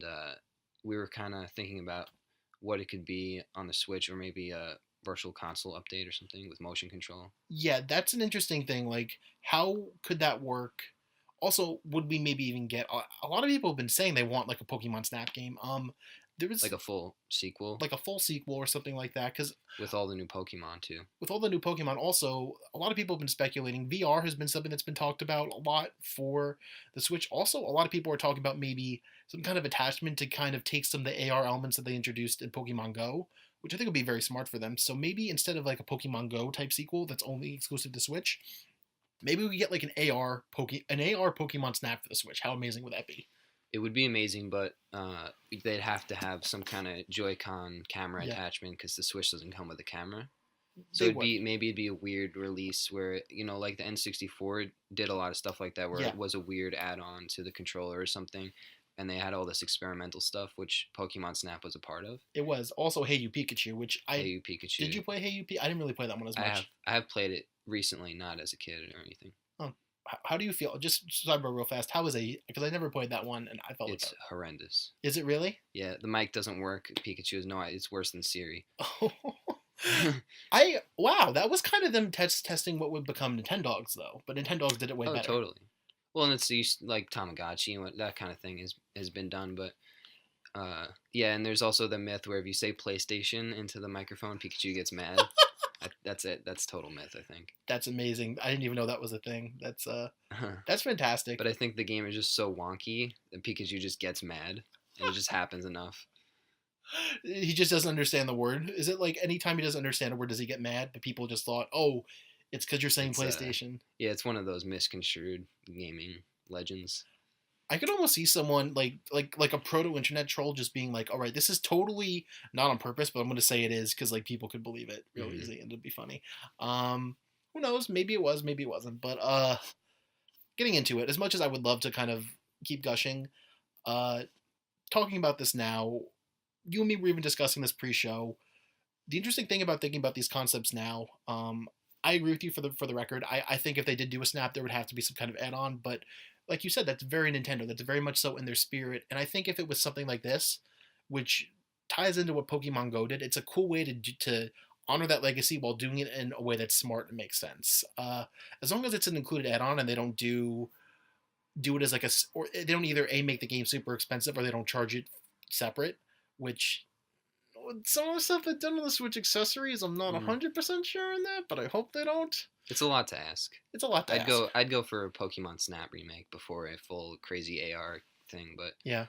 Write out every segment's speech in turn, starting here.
and we were kind of thinking about what it could be on the Switch, or maybe a virtual console update or something with motion control. Yeah, that's an interesting thing. Like, how could that work? Also, would we maybe even get a lot of people have been saying they want like a Pokemon Snap game. There was Like a full sequel like a full sequel or something like that because with all the new Pokemon too. with all the new Pokemon, also a lot of people have been speculating VR has been something that's been talked about a lot for the Switch. Also, a lot of people are talking about maybe some kind of attachment to kind of take some of the AR elements that they introduced in Pokemon Go, which I think would be very smart for them. So maybe instead of like a Pokemon Go type sequel that's only exclusive to Switch, maybe we get like an AR Pokemon Snap for the Switch. How amazing would that be? It would be amazing, but they'd have to have some kind of Joy-Con camera Yeah, attachment because the Switch doesn't come with a camera. So they would. it'd be a weird release where like the N64 did a lot of stuff like that, where Yeah, it was a weird add-on to the controller or something, and they had all this experimental stuff which Pokemon Snap was a part of. it was. Also, Hey You Pikachu, which Hey I You did. Pikachu. You play Hey You I didn't really play that one as much. I have played it recently, not as a kid or anything. Oh, how do you feel? Just sidebar real fast. How is a because I never played that one and I felt like It's horrendous. is it really? Yeah, the mic doesn't work. Pikachu has no. It's worse than Siri. I wow, that was kind of them testing what would become Nintendogs though, but Nintendogs did it way Oh, better. totally. Well, and it's used like Tamagotchi and that kind of thing has been done, but yeah, and there's also the myth where if you say PlayStation into the microphone, Pikachu gets mad. That's it. That's total myth, I think. That's amazing. I didn't even know that was a thing. That's fantastic. But I think the game is just so wonky that Pikachu just gets mad, and it just happens enough. He just doesn't understand the word. Is it like anytime he doesn't understand a word, does he get mad? But people just thought, oh, it's because you're saying It's PlayStation. yeah, it's one of those misconstrued gaming legends. I could almost see someone like a proto internet troll just being like, "All right, this is totally not on purpose, but I'm going to say it is because like people could believe it real Hmm. easy and it'd be funny." Who knows? Maybe it was, maybe it wasn't. But getting into it, as much as I would love to kind of keep gushing, uh, talking about this now, you and me were even discussing this pre-show. The interesting thing about thinking about these concepts now, I agree with you for the record. I think if they did do a snap, there would have to be some kind of add-on, but like you said, that's very Nintendo. That's very much so in their spirit. And I think if it was something like this, which ties into what Pokemon Go did, it's a cool way to honor that legacy while doing it in a way that's smart and makes sense. As long as it's an included add-on and they don't do it as like or they don't either a make the game super expensive or they don't charge it separate, which some of the stuff they've done on the Switch accessories, I'm not Mm. 100% sure on that, but I hope they don't. It's a lot to ask. It's a lot to ask. I'd go for a Pokemon Snap remake before a full crazy AR thing, but Yeah.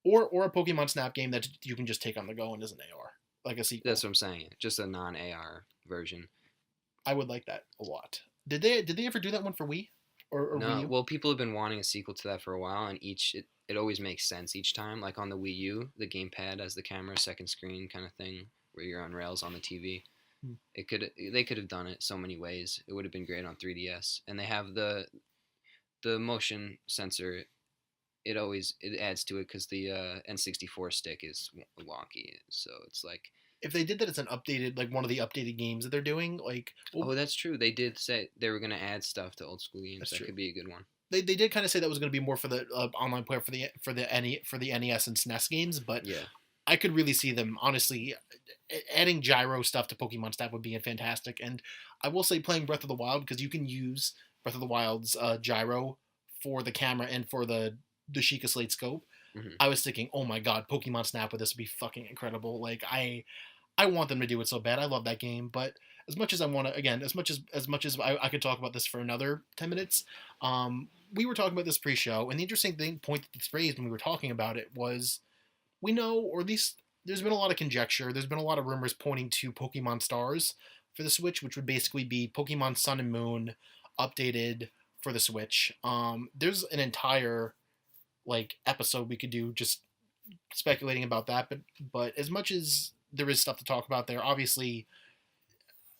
Or a Pokemon Snap game that you can just take on the go and is an AR, like a sequel. that's what I'm saying. Just a non AR version. I would like that a lot. Did they ever do that one for Wii or Wii No, U? well, people have been wanting a sequel to that for a while, and it always makes sense each time. Like on the Wii U, the gamepad as the camera, second screen kind of thing, where you're on rails on the TV. Hmm. They could have done it so many ways. It would have been great on 3DS, and they have the motion sensor. It adds to it because the N64 stick is wonky, so it's like, If they did that as an updated like one of the updated games that they're doing, like well, oh, that's true. They did say they were gonna add stuff to old school games. that's That true. could be a good one. They did kind of say that was going to be more for the online player for the NES and SNES games, but Yeah. I could really see them honestly adding gyro stuff to Pokemon Snap would be fantastic. And I will say playing Breath of the Wild because you can use Breath of the Wild's gyro for the camera and for the Sheikah Slate scope. Hmm. I was thinking, oh my god, Pokemon Snap with this would be fucking incredible. Like I want them to do it so bad. I love that game, but as much as I want to, again, as much as I could talk about this for another 10 minutes, we were talking about this pre-show, and the interesting point that's raised when we were talking about it was we know, or at least there's been a lot of conjecture. There's been a lot of rumors pointing to Pokemon Stars for the Switch, which would basically be Pokemon Sun and Moon updated for the Switch. There's an entire like episode we could do just speculating about that, but as much as there is stuff to talk about there, obviously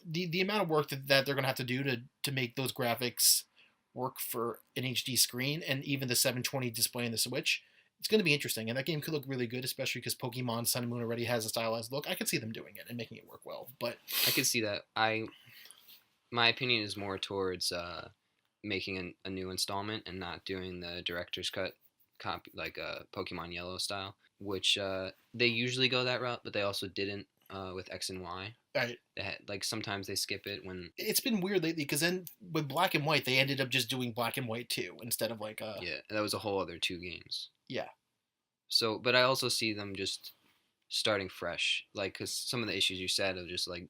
the amount of work that they're gonna have to do to make those graphics work for an HD screen and even the 720 display in the Switch, it's going to be interesting. And that game could look really good, especially because Pokemon Sun and Moon already has a stylized look. I could see them doing it and making it work well. But I could see that. My opinion is more towards making a new installment and not doing the director's cut copy like Pokemon Yellow style, which they usually go that route, but they also didn't with X and Y. Right. They had, like sometimes they skip it when It's been weird lately because then with Black and White, they ended up just doing Black and White 2 instead of like yeah, that was a whole other two games. yeah. So, but I also see them just starting fresh, like because some of the issues you said are just like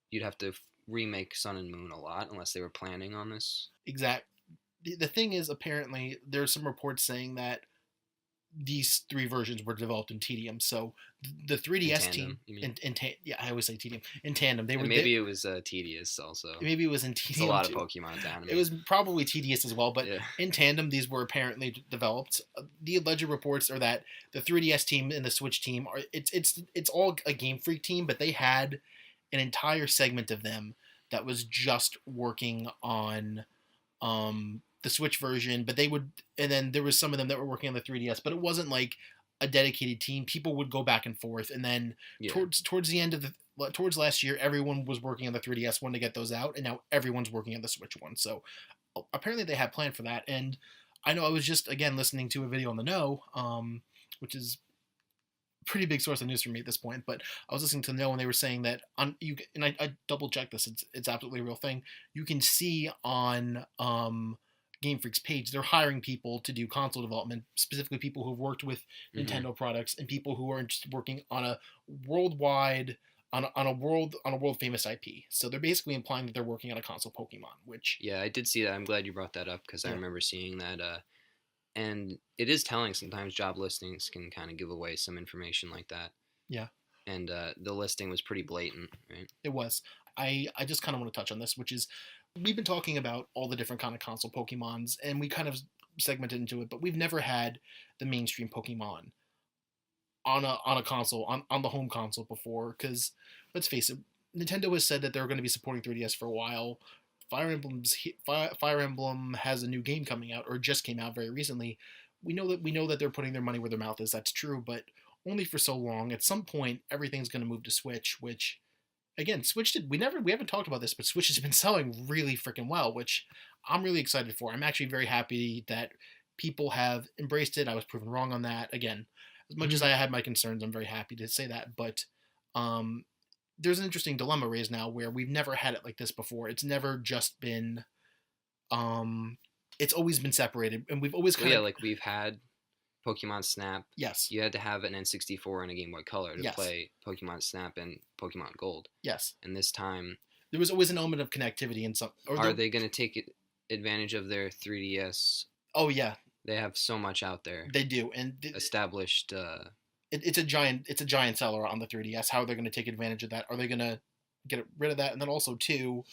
you'd have to remake Sun and Moon a lot unless they were planning on this. Exact. The thing is, apparently, there's some reports saying that these three versions were developed in tedium. So the In 3DS tandem, team you mean? yeah, I always say tedium in tandem. They And were maybe it was tedious also. maybe it was in It's a tedium lot of too. Pokemon to It animate. was probably tedious as well, but Yeah. in tandem, these were apparently developed. The alleged reports are that the 3DS team and the Switch team are it's all a Game Freak team, but they had an entire segment of them that was just working on the Switch version, but they would, and then there was some of them that were working on the 3DS, but it wasn't like a dedicated team. People would go back and forth, and then Yeah. towards the end of the towards last year, everyone was working on the 3DS one to get those out, and now everyone's working on the Switch one. So apparently they had planned for that, and I know I was just again listening to a video on the Know, which is pretty big source of news for me at this point. But I was listening to the Know, and they were saying that on you and I double checked this. It's absolutely a real thing. You can see on Game Freak's page, they're hiring people to do console development, specifically people who've worked with Nintendo products and people who are just working on a worldwide on a world famous IP. So they're basically implying that they're working on a console Pokemon, which Yeah, I did see that. I'm glad you brought that up because I yeah, remember seeing that. And it is telling sometimes job listings can kind of give away some information like that. yeah, And the listing was pretty blatant, right? it was. I just kind of want to touch on this, which is we've been talking about all the different kind of console Pokemons, and we kind of segmented into it, but we've never had the mainstream Pokemon on a console on the home console before. Because let's face it, Nintendo has said that they're going to be supporting 3DS for a while. Fire Emblem has a new game coming out, or just came out very recently. We know that they're putting their money where their mouth is. That's true, but only for so long. At some point, everything's going to move to Switch, which again, Switch did. We haven't talked about this, but Switch has been selling really freaking well, which I'm really excited for. I'm actually very happy that people have embraced it. I was proven wrong on that. Again, as much as I had my concerns, I'm very happy to say that. But um, there's an interesting dilemma raised now where we've never had it like this before. It's never just been. It's always been separated, and we've always Well, kind yeah, of like we've had Pokemon Snap. yes, You had to have an N64 and a Game Boy Color to yes, play Pokemon Snap and Pokemon Gold. yes. And this time, There was always an element of connectivity in some. are they going to take advantage of their 3DS? Oh yeah, They have so much out there they do, and established. it's a giant seller on the 3DS. How are they going to take advantage of that? Are they going to get rid of that? And then also too,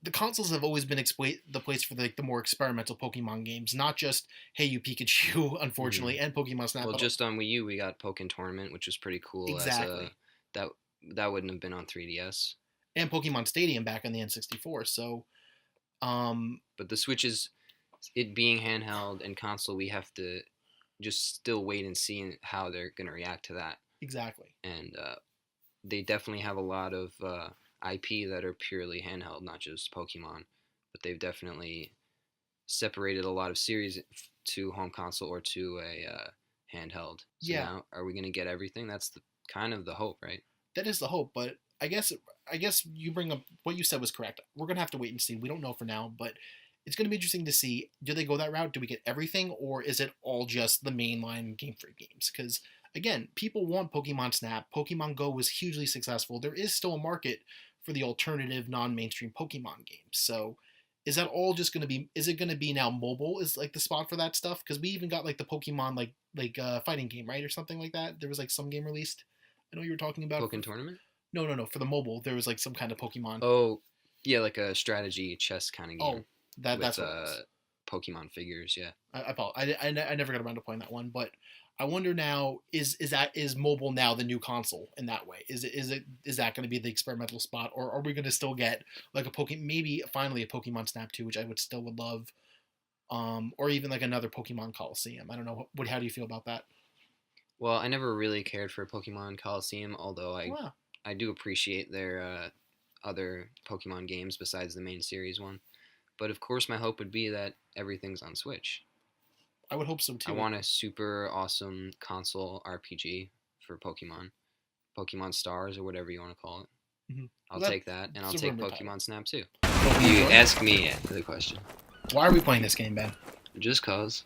the consoles have always been the place for the more experimental Pokemon games, not just Hey You Pikachu, unfortunately, and Pokemon Snap. Well, just on Wii U, we got Pokken Tournament, which was pretty cool. Exactly. That that wouldn't have been on 3DS. And Pokemon Stadium back on the N64. So, But the Switch is it being handheld and console. We have to just still wait and see how they're gonna react to that. exactly. And they definitely have a lot of IP that are purely handheld, not just Pokemon. But they've definitely separated a lot of series to home console or to a handheld. So Yeah. now, are we going to get everything? That's kind of the hope, right? That is the hope, but I guess you bring up what you said was correct. We're gonna have to wait and see. We don't know for now, but it's gonna be interesting to see. Do they go that route? Do we get everything, or is it all just the mainline Game Freak games? Because again, people want Pokemon Snap. Pokemon Go was hugely successful. There is still a market for the alternative, non-mainstream Pokemon games. So, is that all just gonna be? Is it gonna be now mobile? Is like the spot for that stuff? Because we even got like the Pokemon fighting game, right, or something like that. There was like some game released. I know you were talking about Pokken Tournament? no. For the mobile, there was like some kind of Pokemon. Oh, yeah, like a strategy chess kind of game Oh, that's with what it was. Pokemon figures. Yeah. I never got around to playing that one, but I wonder now is mobile now the new console in that way? Is that going to be the experimental spot, or are we going to still get like a maybe finally a Pokemon Snap 2, which I would love, or even like another Pokemon Coliseum. I don't know. How do you feel about that? Well, I never really cared for Pokemon Coliseum, although Wow. I do appreciate their other Pokemon games besides the main series one. But of course, my hope would be that everything's on Switch. I would hope so I too. want a super awesome console RPG for Pokemon, Pokemon Stars or whatever you want to call it. Mhm. I'll Well, take that, and I'll that's a take rumored title. Pokemon Snap too. If Pokemon you what? ask me the question, Why are we playing this game, Ben? just cause